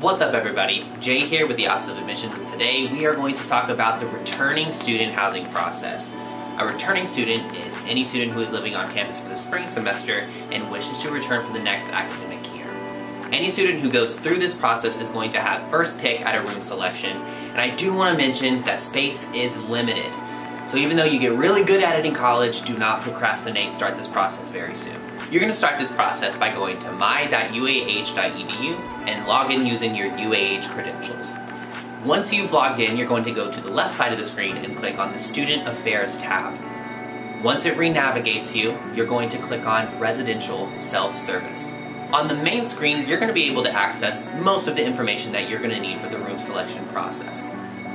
What's up everybody? Jay here with the Office of Admissions, and today we are going to talk about the returning student housing process. A returning student is any student who is living on campus for the spring semester and wishes to return for the next academic year. Any student who goes through this process is going to have first pick at a room selection, and I do want to mention that space is limited. So even though you get really good at it in college, do not procrastinate, start this process very soon. You're going to start this process by going to my.uah.edu and log in using your UAH credentials. Once you've logged in, you're going to go to the left side of the screen and click on the Student Affairs tab. Once it re-navigates you, you're going to click on Residential Self-Service. On the main screen, you're going to be able to access most of the information that you're going to need for the room selection process.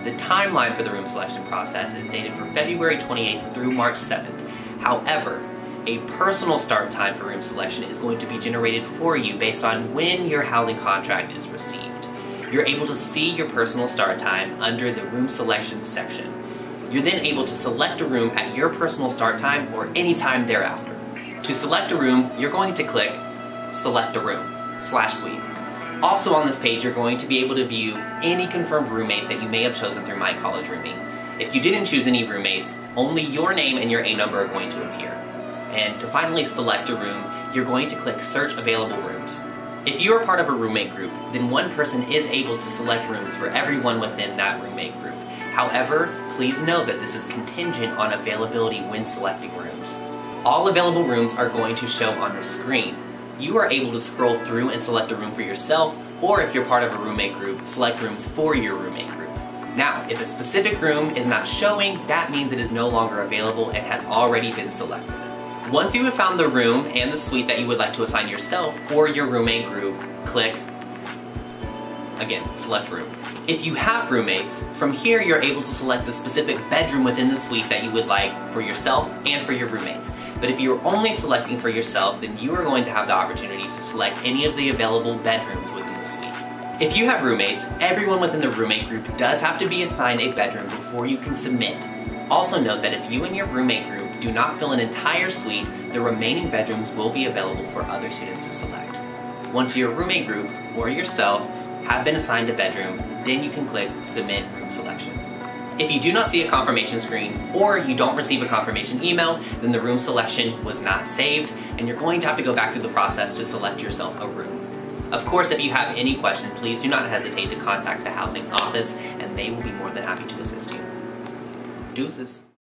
The timeline for the room selection process is dated for February 28th through March 7th. However, a personal start time for room selection is going to be generated for you based on when your housing contract is received. You're able to see your personal start time under the room selection section. You're then able to select a room at your personal start time or any time thereafter. To select a room, you're going to click Select a Room /Suite. Also on this page, you're going to be able to view any confirmed roommates that you may have chosen through My College Rooming. If you didn't choose any roommates, only your name and your A number are going to appear. And to finally select a room, you're going to click Search Available Rooms. If you are part of a roommate group, then one person is able to select rooms for everyone within that roommate group. However, please note that this is contingent on availability when selecting rooms. All available rooms are going to show on the screen. You are able to scroll through and select a room for yourself, or if you're part of a roommate group, select rooms for your roommate group. Now, if a specific room is not showing, that means it is no longer available and has already been selected. Once you have found the room and the suite that you would like to assign yourself or your roommate group, click, again, select room. If you have roommates, from here you're able to select the specific bedroom within the suite that you would like for yourself and for your roommates. But if you're only selecting for yourself, then you are going to have the opportunity to select any of the available bedrooms within the suite. If you have roommates, everyone within the roommate group does have to be assigned a bedroom before you can submit. Also note that if you and your roommate group do not fill an entire suite, the remaining bedrooms will be available for other students to select. Once your roommate group or yourself have been assigned a bedroom, then you can click Submit Room Selection. If you do not see a confirmation screen or you don't receive a confirmation email, then the room selection was not saved and you're going to have to go back through the process to select yourself a room. Of course, if you have any question, please do not hesitate to contact the housing office and they will be more than happy to assist you. Deuces.